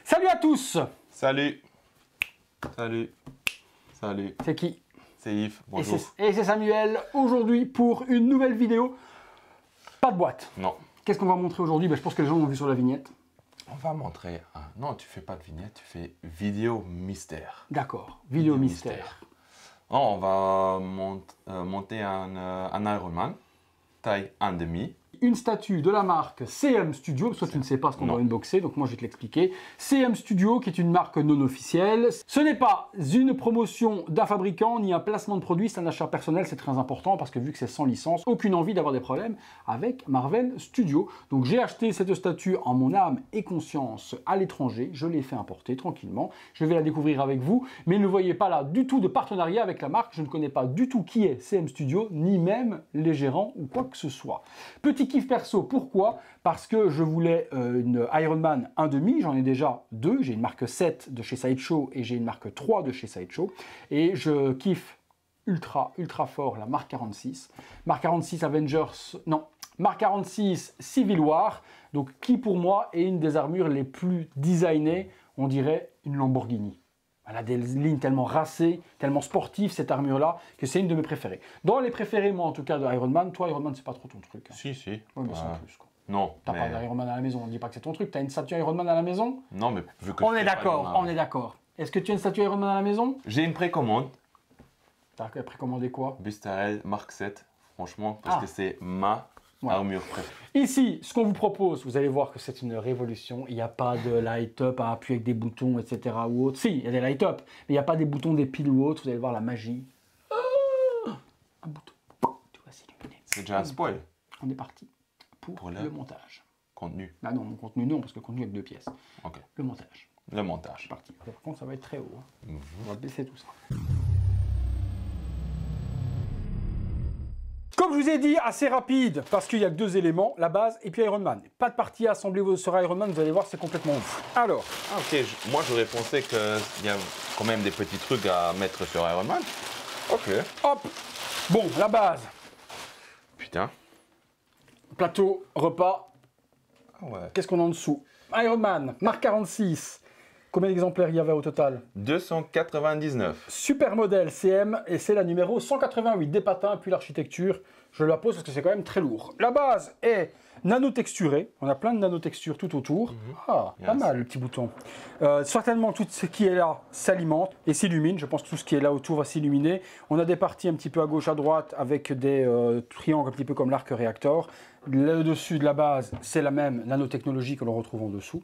Salut à tous. Salut. Salut. Salut. C'est qui? C'est Yves, bonjour. Et c'est Samuel, aujourd'hui pour une nouvelle vidéo. Pas de boîte. Non. Qu'est-ce qu'on va montrer aujourd'hui? Je pense que les gens l'ont vu sur la vignette. On va montrer... Non, tu fais pas de vignette, tu fais vidéo mystère. D'accord, vidéo mystère. Oh, on va monter un Ironman, taille 1,5. Une statue de la marque CM Studio, parce que tu ne sais pas ce qu'on va unboxer, donc moi je vais te l'expliquer. CM Studio, qui est une marque non officielle. Ce n'est pas une promotion d'un fabricant, ni un placement de produit, c'est un achat personnel, c'est très important, parce que vu que c'est sans licence, aucune envie d'avoir des problèmes avec Marvel Studio. Donc j'ai acheté cette statue en mon âme et conscience à l'étranger, je l'ai fait importer tranquillement, je vais la découvrir avec vous, mais ne voyez pas là du tout de partenariat avec la marque, je ne connais pas du tout qui est CM Studio, ni même les gérants ou quoi que ce soit. Petit kiff perso, pourquoi? Parce que je voulais une Ironman 1,5, j'en ai déjà deux, j'ai une marque 7 de chez Sideshow et j'ai une marque 3 de chez Sideshow, et je kiffe ultra fort la Mark 46. Mark 46 Avengers, non, Mark 46 Civil War, donc qui pour moi est une des armures les plus designées, on dirait une Lamborghini. Elle a des lignes tellement racées, tellement sportives cette armure-là, que c'est une de mes préférées. Dans les préférés, moi en tout cas, de Iron Man, toi Iron Man c'est pas trop ton truc. Hein. Si. Oui, mais sans plus quoi. Non. T'as pas d'Iron Man à la maison, on dit pas que c'est ton truc. T'as une statue Iron Man à la maison? Non, mais vu que on est d'accord, on est d'accord. Est-ce que tu as une statue Iron Man à la maison? J'ai une précommande. T'as précommandé quoi? Bustarel Mark 7, franchement, parce que c'est ma armure préférée. Ici, ce qu'on vous propose, vous allez voir que c'est une révolution. Il n'y a pas de light-up à appuyer avec des boutons, etc. ou autre. Si, il y a des light-up, mais il n'y a pas des boutons, des piles ou autre. Vous allez voir la magie. Un bouton. Tu vas s'illuminer. C'est déjà un spoil. On est parti pour le montage. Contenu. Ah non, mon contenu non, parce que le contenu est de 2 pièces. Ok. Le montage. Le montage. C'est parti. Par contre, ça va être très haut. Hein. On va baisser tout ça. Comme je vous ai dit, assez rapide, parce qu'il n'y a que 2 éléments, la base et puis Iron Man. Pas de partie à assembler sur Iron Man, vous allez voir, c'est complètement ouf. Alors. Ah ok, moi j'aurais pensé qu'il y a quand même des petits trucs à mettre sur Iron Man. Ok. Hop. Bon, la base. Putain. Plateau, repas. Ah ouais. Qu'est-ce qu'on a en dessous? Iron Man, Mark 46. Combien d'exemplaires il y avait au total? 299. Super modèle CM, et c'est la numéro 188 des patins, puis l'architecture. Je la pose parce que c'est quand même très lourd. La base est nano-texturée. On a plein de nano-textures tout autour. Ah, pas mal le petit bouton. Certainement tout ce qui est là s'alimente et s'illumine. Je pense que tout ce qui est là autour va s'illuminer. On a des parties un petit peu à gauche, à droite avec des triangles un petit peu comme l'arc réacteur. Le dessus de la base, c'est la même nanotechnologie que l'on retrouve en dessous,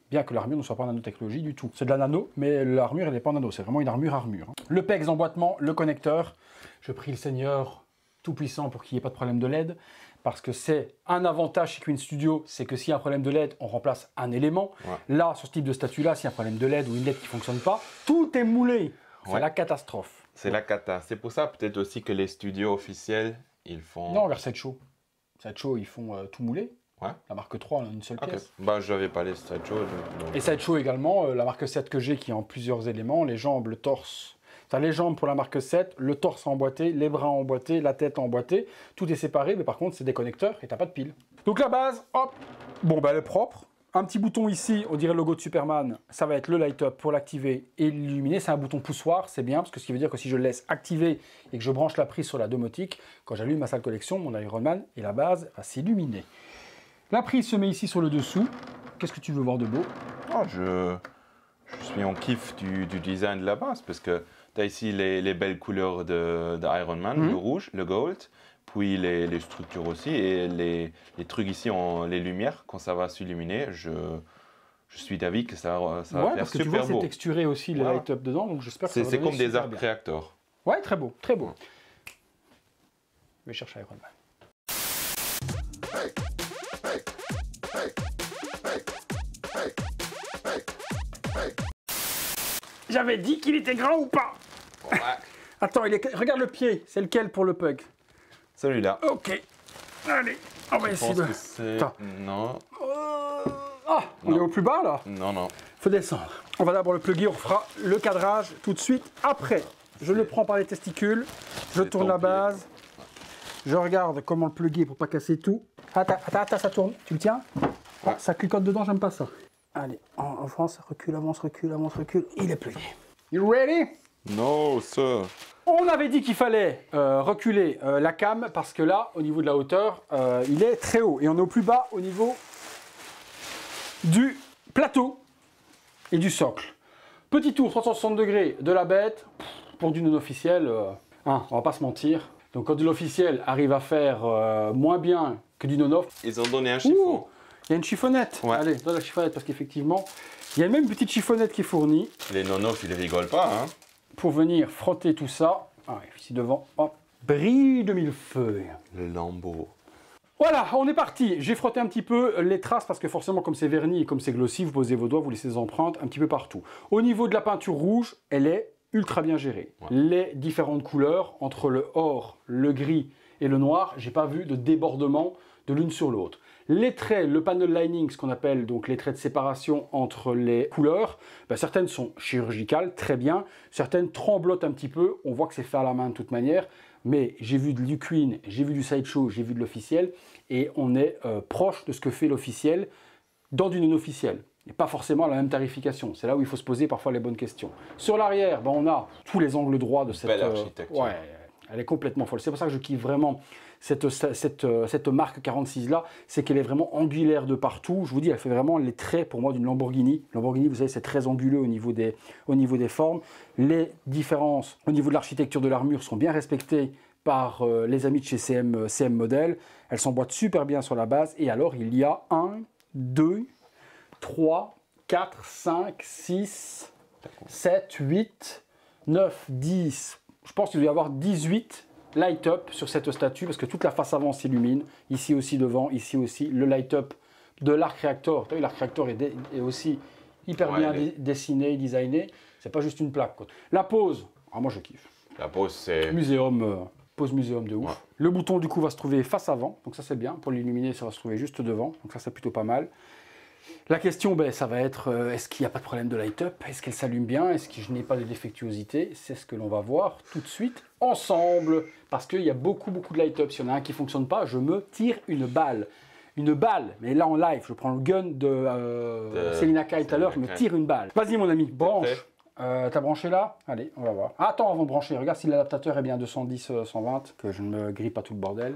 bien que l'armure ne soit pas en nanotechnologie du tout. C'est de la nano, mais l'armure, elle n'est pas en nano, c'est vraiment une armure. Le PEX d'emboîtement, le connecteur. Je prie le Seigneur Tout-Puissant pour qu'il n'y ait pas de problème de LED, parce que c'est un avantage chez Queen Studio, c'est que s'il y a un problème de LED, on remplace un élément. Ouais. Là, sur ce type de statue-là, s'il y a un problème de LED ou une LED qui ne fonctionne pas, tout est moulé. C'est la catastrophe. C'est la cata. C'est pour ça peut-être aussi que les studios officiels, ils font... Non, vers Sideshow. Sideshow, ils font tout mouler. Ouais. La marque 3, on a une seule pièce. Bah, je n'avais pas les Sideshow. Et Sideshow également, la marque 7 que j'ai qui est en plusieurs éléments, les jambes, le torse. Tu as les jambes pour la marque 7, le torse emboîté, les bras emboîtés, la tête emboîtée. Tout est séparé, mais par contre, c'est des connecteurs et tu n'as pas de pile. Donc la base, hop, bon, bah, elle est propre. Un petit bouton ici, on dirait le logo de Superman, ça va être le light up pour l'activer et l'illuminer. C'est un bouton poussoir, c'est bien, parce que ce qui veut dire que si je le laisse activer et que je branche la prise sur la domotique, quand j'allume ma salle collection, mon Iron Man et la base va s'illuminer. La prise se met ici sur le dessous. Qu'est-ce que tu veux voir de beau? Oh, je suis en kiff du design de la base, parce que tu as ici les belles couleurs de Iron Man, le rouge, le gold, puis les structures aussi, et les trucs ici, les lumières, quand ça va s'illuminer, je suis d'avis que ça va faire super beau. Tu vois, c'est texturé aussi, le light-up dedans, donc j'espère que ça va donner super bien. C'est comme des arcs réacteurs. Ouais, très beau, très beau. Je vais chercher Iron Man. J'avais dit qu'il était grand ou pas? Ouais. Attends, regarde le pied, c'est lequel pour le pug? Celui-là. Ok. Allez, on va essayer de... Non. Ah, on est au plus bas là? Non. Faut descendre. On va d'abord le plugger, on fera le cadrage tout de suite après. Je le prends par les testicules, je tourne la base, je regarde comment le plugger pour pas casser tout. Attends, ça tourne. Tu le tiens? Ah, ça clicote dedans, j'aime pas ça. Allez, on avance, recule, avance, recule, avance, recule. Il est plié. You ready? No, sir. On avait dit qu'il fallait reculer la cam parce que là, au niveau de la hauteur, il est très haut. Et on est au plus bas au niveau du plateau et du socle. Petit tour 360 degrés de la bête. Pour du non officiel, on va pas se mentir. Donc quand de l'officiel arrive à faire moins bien que du non-off. Ils ont donné un chiffon. Il y a une chiffonnette. Ouais. Allez, donne la chiffonnette parce qu'effectivement, il y a même une petite chiffonnette qui est fournie Les non-off, ils rigolent pas, hein. pour venir frotter tout ça. Ah, ici devant, hop, brille de millefeuille. Le lambeau. Voilà, on est parti. J'ai frotté un petit peu les traces parce que forcément, comme c'est verni et comme c'est glossy, vous posez vos doigts, vous laissez des empreintes un petit peu partout. Au niveau de la peinture rouge, elle est ultra bien gérée. Ouais. Les différentes couleurs, entre le or, le gris et le noir, j'ai pas vu de débordement de l'une sur l'autre. Les traits, le panel lining, ce qu'on appelle donc les traits de séparation entre les couleurs, ben certaines sont chirurgicales, très bien, certaines tremblotent un petit peu, on voit que c'est fait à la main de toute manière, mais j'ai vu du Queen, j'ai vu du Sideshow, j'ai vu de l'officiel, et on est proche de ce que fait l'officiel dans du non-officiel. Et pas forcément la même tarification. C'est là où il faut se poser parfois les bonnes questions. Sur l'arrière, ben on a tous les angles droits de cette... Belle architecture. Ouais, elle est complètement folle. C'est pour ça que je kiffe vraiment cette marque 46 là, c'est qu'elle est vraiment angulaire de partout. Je vous dis, elle fait vraiment les traits pour moi d'une Lamborghini. Lamborghini, vous savez, c'est très anguleux au niveau des formes. Les différences au niveau de l'architecture de l'armure sont bien respectées par les amis de chez CM Model. Elles s'emboîtent super bien sur la base. Et alors, il y a 1, 2, 3, 4, 5, 6, 7, 8, 9, 10. Je pense qu'il doit y avoir 18 light up sur cette statue parce que toute la face avant s'illumine. Ici aussi devant, ici aussi. Le light up de l'Arc Reactor. L'Arc Reactor est aussi hyper bien dessiné, designé. C'est pas juste une plaque, quoi. La pose, moi je kiffe. La pose, c'est... Muséum, pose muséum de ouf. Ouais. Le bouton du coup va se trouver face avant. Donc ça c'est bien. Pour l'illuminer, ça va se trouver juste devant. Donc ça c'est plutôt pas mal. La question, ça va être, est-ce qu'il n'y a pas de problème de light-up? Est-ce qu'elle s'allume bien? Est-ce que je n'ai pas de défectuosité? C'est ce que l'on va voir tout de suite ensemble. Parce qu'il y a beaucoup de light-up. Si y en a un qui ne fonctionne pas, je me tire une balle. Une balle, mais là en live, je prends le gun de Selina Kyle tout à l'heure, je me tire une balle. Vas-y mon ami, branche. T'as branché là? Allez, on va voir. Ah, attends, avant de brancher, regarde si l'adaptateur est bien 210-120, que je ne me grille pas tout le bordel.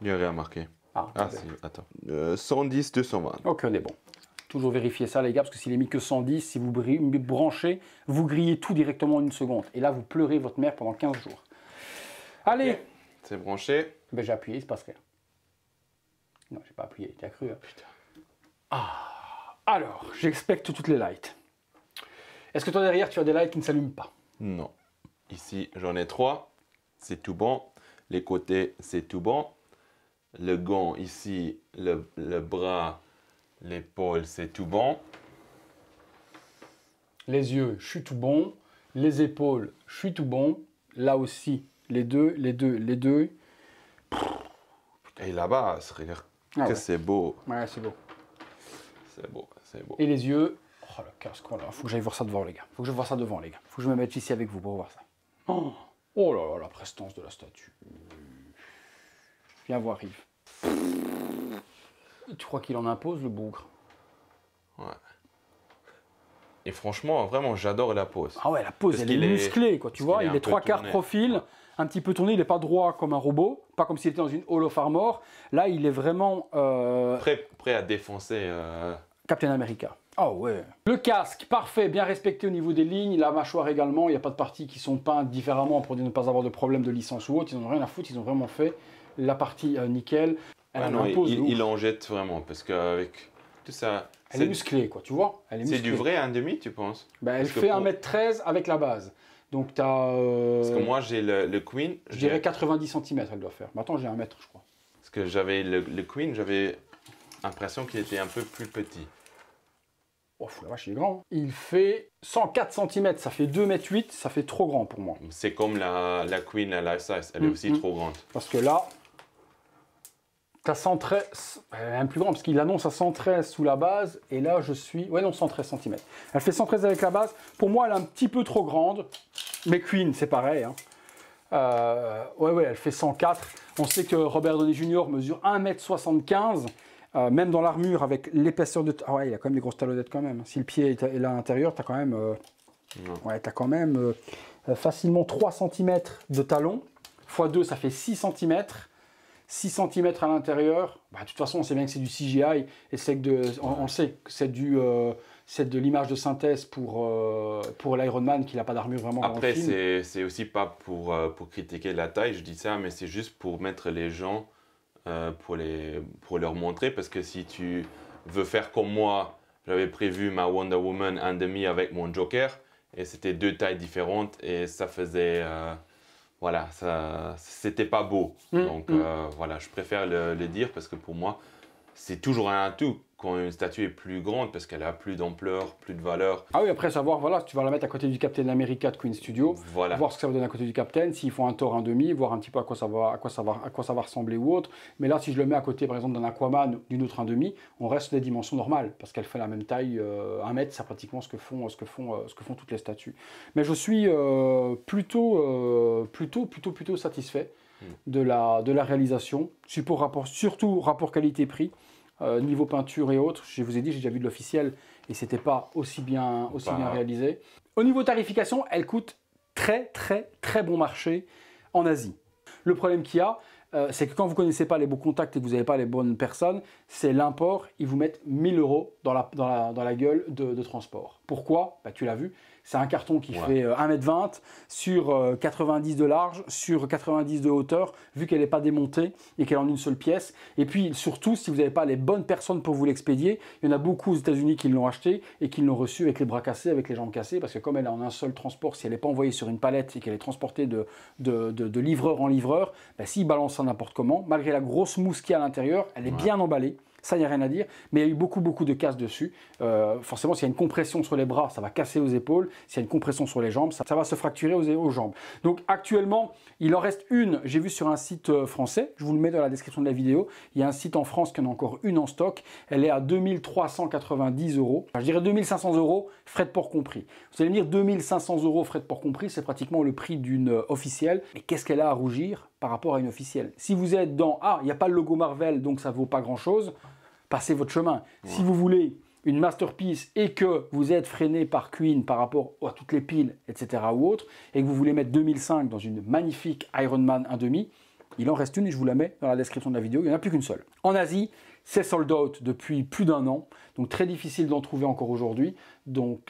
Il n'y a rien marqué. Ah si, attends. 110, 220. Ok, on est bon. Toujours vérifier ça, les gars, parce que s'il est mis que 110, si vous branchez, vous grillez tout directement en une seconde. Et là, vous pleurez votre mère pendant 15 jours. Allez. Okay. C'est branché. J'ai appuyé, il se passe rien. Non, j'ai pas appuyé, tu as cru. Hein. Putain. Alors, j'expecte toutes les lights. Est-ce que toi, derrière, tu as des lights qui ne s'allument pas? Non. Ici, j'en ai 3. C'est tout bon. Les côtés, c'est tout bon. Le gant ici, le bras, l'épaule, c'est tout bon. Les yeux, je suis tout bon. Les épaules, je suis tout bon. Là aussi, les deux. Et là-bas, regarde que c'est beau. Ouais, c'est beau. C'est beau, c'est beau. Et les yeux, oh le casque, voilà. Faut que j'aille voir ça devant, les gars. Faut que je vois ça devant, les gars. Faut que je me mette ici avec vous pour voir ça. Oh là là, la prestance de la statue. Viens voir, Yves. Tu crois qu'il en impose, le bougre? Ouais. Et franchement, vraiment, j'adore la pose. Ah ouais, la pose, elle est musclée, quoi. Tu vois, il est 3/4 profil, un petit peu tourné, il n'est pas droit comme un robot, pas comme s'il était dans une Hall of Armor. Là, il est vraiment... Prêt à défoncer... Captain America. Ah ouais. Le casque, parfait, bien respecté au niveau des lignes, la mâchoire également, il n'y a pas de parties qui sont peintes différemment pour ne pas avoir de problème de licence ou autre, ils n'en ont rien à foutre, ils ont vraiment fait la partie nickel. Il en jette vraiment, parce qu'avec tout ça... Elle est musclée, quoi, tu vois. C'est du vrai 1,5, tu penses? Elle fait 1m13 avec la base. Donc tu as... Parce que moi, j'ai le Queen... Je dirais 90 cm, elle doit faire. Maintenant, j'ai 1 mètre, je crois. Parce que j'avais le Queen, j'avais l'impression qu'il était un peu plus petit. Oh, la vache, il est grand. Il fait 104 cm, ça fait 2,8 m, ça fait trop grand pour moi. C'est comme la Queen, la Life Size, elle est aussi trop grande. Parce que là, tu as 113, elle est même plus grande, parce qu'il annonce à 113 sous la base, et là je suis, ouais non, 113 cm. Elle fait 113 avec la base, pour moi elle est un petit peu trop grande, mais Queen c'est pareil. Hein. Ouais, elle fait 104. On sait que Robert Downey Jr. mesure 1,75 m, même dans l'armure, avec l'épaisseur de... Ah ouais, il a quand même des grosses talonnettes quand même. Si le pied est là à l'intérieur, tu as quand même, facilement 3 cm de talon. X 2, ça fait 6 cm. 6 cm à l'intérieur. Bah, de toute façon, on sait bien que c'est du CGI. Et on sait que c'est de l'image de synthèse pour l'Iron Man qui n'a pas d'armure vraiment dans le film. Après, c'est aussi pas pour critiquer la taille, je dis ça, mais c'est juste pour mettre les gens, pour leur montrer. Parce que si tu veux faire comme moi, j'avais prévu ma Wonder Woman 1,5 avec mon Joker. Et c'était 2 tailles différentes et ça faisait... voilà, c'était pas beau. Donc voilà, je préfère le dire parce que pour moi, c'est toujours un atout quand une statue est plus grande parce qu'elle a plus d'ampleur, plus de valeur. Ah oui, après savoir, voilà, tu vas la mettre à côté du Captain America de Queen Studio, voilà. Voir ce que ça va donner à côté du Captain, s'ils font un Thor 1,5, voir un petit peu à quoi ça va ressembler ou autre. Mais là, si je le mets à côté, par exemple, d'un Aquaman, d'une autre 1,5, on reste sur des dimensions normales parce qu'elle fait la même taille, 1 mètre, c'est pratiquement ce que font toutes les statues. Mais je suis plutôt satisfait de la réalisation, surtout rapport qualité-prix. Niveau peinture et autres, je vous ai dit, j'ai déjà vu de l'officiel et c'était pas aussi bien réalisé. Au niveau tarification, elle coûte très bon marché en Asie. Le problème qu'il y a, c'est que quand vous ne connaissez pas les bons contacts et que vous n'avez pas les bonnes personnes, c'est l'import, ils vous mettent 1 000 € dans la gueule de transport. Pourquoi? Bah, tu l'as vu, c'est un carton qui fait 1,20 m sur 90 de large, sur 90 de hauteur, vu qu'elle n'est pas démontée et qu'elle est en une seule pièce. Et puis surtout, si vous n'avez pas les bonnes personnes pour vous l'expédier, il y en a beaucoup aux États-Unis qui l'ont acheté et qui l'ont reçu avec les bras cassés, avec les jambes cassées, parce que comme elle est en un seul transport, si elle n'est pas envoyée sur une palette et qu'elle est transportée de livreur en livreur, bah, s'il balance ça n'importe comment, malgré la grosse mousse qu'il y a à l'intérieur, elle est bien emballée. Ça, il n'y a rien à dire, mais il y a eu beaucoup de casse dessus. Forcément, s'il y a une compression sur les bras, ça va casser aux épaules. S'il y a une compression sur les jambes, ça va se fracturer aux jambes. Donc actuellement, il en reste une, j'ai vu sur un site français, je vous le mets dans la description de la vidéo. Il y a un site en France qui en a encore une en stock. Elle est à 2 390 €. Enfin, je dirais 2 500 €, frais de port compris. Vous allez me dire 2 500 € frais de port compris, c'est pratiquement le prix d'une officielle. Mais qu'est-ce qu'elle a à rougir par rapport à une officielle? Si vous êtes dans « Ah, il n'y a pas le logo Marvel, donc ça ne vaut pas grand-chose », passez votre chemin. Si vous voulez une masterpiece et que vous êtes freiné par Queen par rapport à toutes les piles, etc. ou autres, et que vous voulez mettre 2005 dans une magnifique Iron Man 1,5, il en reste une et je vous la mets dans la description de la vidéo, il n'y en a plus qu'une seule. En Asie, c'est sold out depuis plus d'1 an, donc très difficile d'en trouver encore aujourd'hui.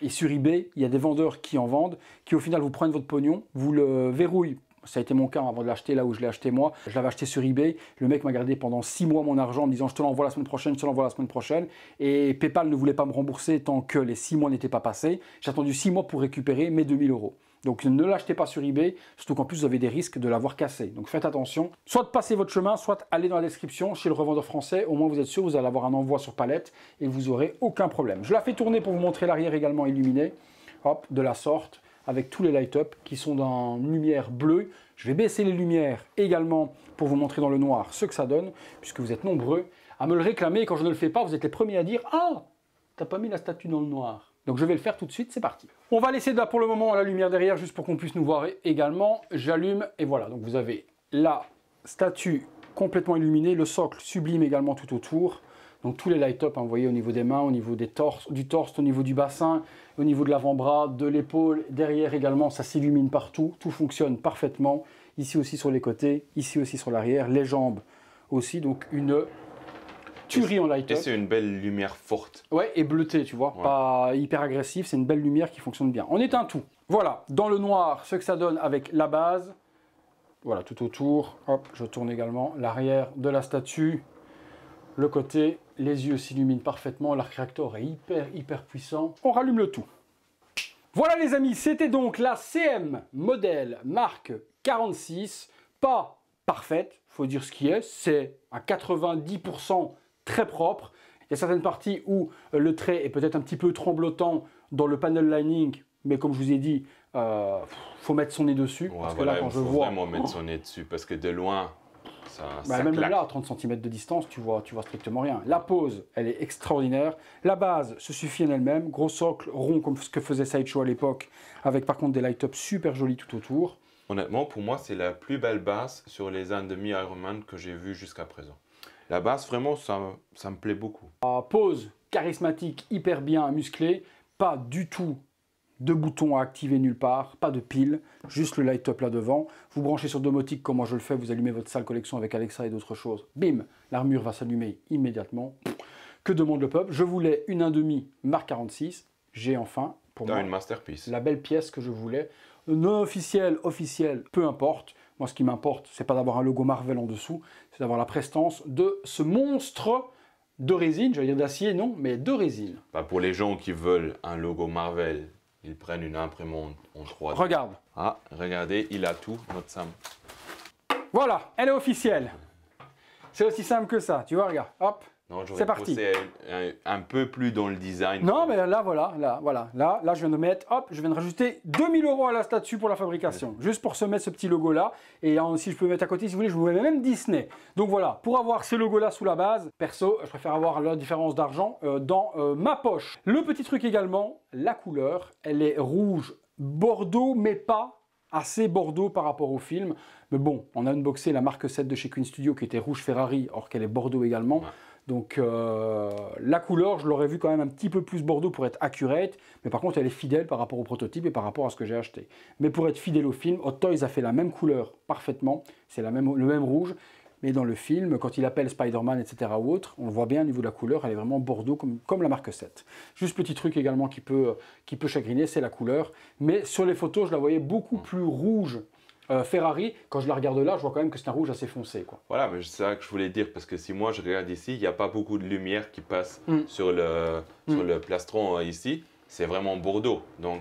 Et sur eBay, il y a des vendeurs qui en vendent, qui au final vous prennent votre pognon, vous le verrouillent. Ça a été mon cas avant de l'acheter là où je l'ai acheté moi. Je l'avais acheté sur eBay. Le mec m'a gardé pendant 6 mois mon argent en me disant je te l'envoie la semaine prochaine, je te l'envoie la semaine prochaine. Et PayPal ne voulait pas me rembourser tant que les 6 mois n'étaient pas passés. J'ai attendu 6 mois pour récupérer mes 2 000 €. Donc ne l'achetez pas sur eBay, surtout qu'en plus vous avez des risques de l'avoir cassé. Donc faites attention. Soit passez votre chemin, soit allez dans la description chez le revendeur français. Au moins vous êtes sûr, vous allez avoir un envoi sur palette et vous n'aurez aucun problème. Je la fais tourner pour vous montrer l'arrière également illuminé. Hop, de la sorte, avec tous les light-up qui sont dans une lumière bleue. Je vais baisser les lumières également pour vous montrer dans le noir ce que ça donne, puisque vous êtes nombreux à me le réclamer. Et quand je ne le fais pas, vous êtes les premiers à dire « Ah, t'as pas mis la statue dans le noir ». Donc je vais le faire tout de suite, c'est parti. On va laisser là pour le moment la lumière derrière, juste pour qu'on puisse nous voir également. J'allume et voilà, donc vous avez la statue complètement illuminée, le socle sublime également tout autour. Donc tous les light-up, vous voyez, au niveau des mains, au niveau du torse, au niveau du bassin, au niveau de l'avant-bras, de l'épaule, derrière également, ça s'illumine partout, tout fonctionne parfaitement. Ici aussi sur les côtés, ici aussi sur l'arrière, les jambes aussi, donc une tuerie en light-up. Et c'est une belle lumière forte. Ouais, et bleutée, tu vois, pas hyper agressif, c'est une belle lumière qui fonctionne bien. On éteint tout. Voilà, dans le noir, ce que ça donne avec la base. Voilà, tout autour, hop, je tourne également l'arrière de la statue. Le côté, les yeux s'illuminent parfaitement, l'arc réacteur est hyper puissant. On rallume le tout. Voilà les amis, c'était donc la CM modèle marque 46. Pas parfaite, faut dire ce qui est, c'est à 90% très propre. Il y a certaines parties où le trait est peut-être un petit peu tremblotant dans le panel lining, mais comme je vous ai dit, faut mettre son nez dessus. Parce que là, quand je vois, vraiment mettre son nez dessus, parce que de loin, ça même claque. là, à 30 cm de distance, tu vois strictement rien. La pose, elle est extraordinaire. La base se suffit en elle-même. Gros socle rond comme ce que faisait Sideshow à l'époque, avec par contre des light-up super jolis tout autour. Honnêtement, pour moi, c'est la plus belle base sur les 1,5 Iron Man que j'ai vu jusqu'à présent. La base, vraiment, ça me plaît beaucoup. Pose charismatique, hyper bien musclé, pas du tout de bouton à activer nulle part, pas de pile, juste le light up là devant. Vous branchez sur domotique comme moi je le fais, vous allumez votre salle collection avec Alexa et d'autres choses. Bim, l'armure va s'allumer immédiatement. Que demande le peuple? Je voulais une 1,5 Mark 46. J'ai enfin, pour moi, une masterpiece. La belle pièce que je voulais. Non officiel, officiel, peu importe. Moi, ce qui m'importe, c'est pas d'avoir un logo Marvel en dessous, c'est d'avoir la prestance de ce monstre de résine. J'allais dire d'acier, non, mais de résine. Bah, pour les gens qui veulent un logo Marvel, ils prennent une imprimante en 3D. Regarde. Ah, regardez, il a tout, notre Sam. Voilà, elle est officielle. C'est aussi simple que ça. Tu vois, regarde, hop. C'est parti. Un peu plus dans le design. Non, mais là, voilà, là, je viens de mettre, hop, je viens de rajouter 2000 € à la statue pour la fabrication, juste pour se mettre ce petit logo-là. Et si je peux mettre à côté, si vous voulez, je vous mets même Disney. Donc voilà, pour avoir ce logo-là sous la base, perso, je préfère avoir la différence d'argent dans ma poche. Le petit truc également, la couleur, elle est rouge bordeaux, mais pas assez bordeaux par rapport au film. Mais bon, on a unboxé la marque 7 de chez Queen Studio qui était rouge Ferrari, or qu'elle est bordeaux également. Ouais. Donc la couleur, je l'aurais vu quand même un petit peu plus bordeaux pour être accurate, mais par contre elle est fidèle par rapport au prototype et par rapport à ce que j'ai acheté. Mais pour être fidèle au film, Hot Toys a fait la même couleur parfaitement, c'est le même rouge, mais dans le film, quand il appelle Spider-Man, etc. ou autre, on le voit bien au niveau de la couleur, elle est vraiment bordeaux comme la marque 7. Juste petit truc également qui peut chagriner, c'est la couleur, mais sur les photos, je la voyais beaucoup plus rouge. Ferrari, quand je la regarde là, je vois quand même que c'est un rouge assez foncé, quoi. Voilà, mais c'est ça que je voulais dire, parce que si moi je regarde ici, il n'y a pas beaucoup de lumière qui passe sur le plastron ici. C'est vraiment bordeaux, donc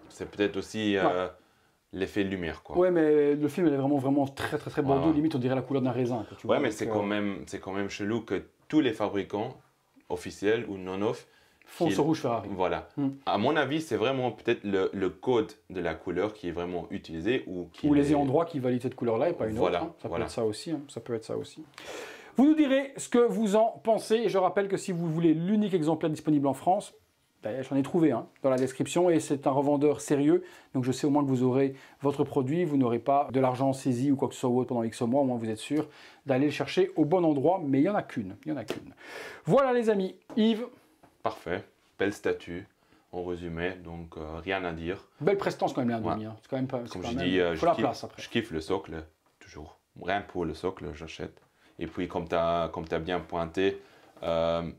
c'est peut-être aussi l'effet de lumière, quoi. Ouais, mais le film, il est vraiment très bordeaux, limite on dirait la couleur d'un raisin, quoi, tu vois, mais c'est quand même chelou que tous les fabricants, officiels ou non-off, font ce rouge Ferrari. Voilà. À mon avis, c'est vraiment peut-être le code de la couleur qui est vraiment utilisé. Ou les endroits qui valident cette couleur-là et pas une autre. Hein. Ça peut être ça aussi. Hein. Ça peut être ça aussi. Vous nous direz ce que vous en pensez. Et je rappelle que si vous voulez l'unique exemplaire disponible en France, ben, j'en ai trouvé un dans la description et c'est un revendeur sérieux. Donc je sais au moins que vous aurez votre produit. Vous n'aurez pas de l'argent saisi ou quoi que ce soit autre pendant X mois. Au moins vous êtes sûr d'aller le chercher au bon endroit. Mais il n'y en a qu'une. Voilà les amis. Yves. Parfait, belle statue, en résumé, donc rien à dire. Belle prestance quand même, l'A1,5. C'est quand même pas. Comme je dis, je kiffe le socle, toujours. Rien pour le socle, j'achète. Et puis, comme tu as bien pointé,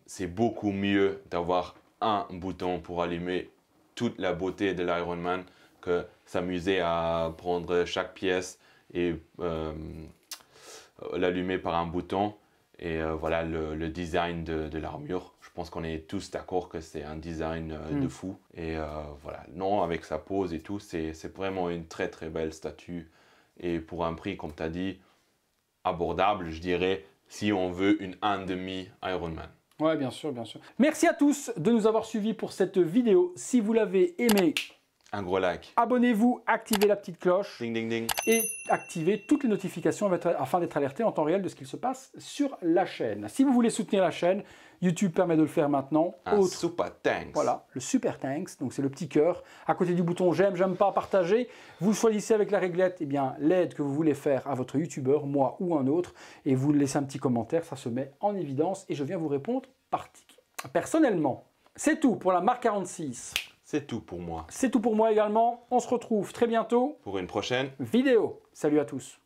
c'est beaucoup mieux d'avoir un bouton pour allumer toute la beauté de l'Iron Man que s'amuser à prendre chaque pièce et l'allumer par un bouton. Et voilà le design de l'armure. Je pense qu'on est tous d'accord que c'est un design de fou. Et voilà, non, avec sa pose et tout, c'est vraiment une très belle statue. Et pour un prix, comme tu as dit, abordable, je dirais, si on veut une 1,5 Iron Man. Ouais, bien sûr. Merci à tous de nous avoir suivis pour cette vidéo. Si vous l'avez aimé, un gros like. Abonnez-vous, activez la petite cloche. Ding, ding, ding. Et activez toutes les notifications afin d'être alerté en temps réel de ce qu'il se passe sur la chaîne. Si vous voulez soutenir la chaîne, YouTube permet de le faire maintenant. Super thanks. Voilà, le super thanks, donc c'est le petit cœur. À côté du bouton j'aime, j'aime pas, partager. Vous choisissez avec la réglette l'aide que vous voulez faire à votre youtubeur, moi ou un autre. Et vous laissez un petit commentaire, ça se met en évidence. Et je viens vous répondre personnellement. C'est tout pour la Mark 46. C'est tout pour moi. C'est tout pour moi également. On se retrouve très bientôt pour une prochaine vidéo. Salut à tous.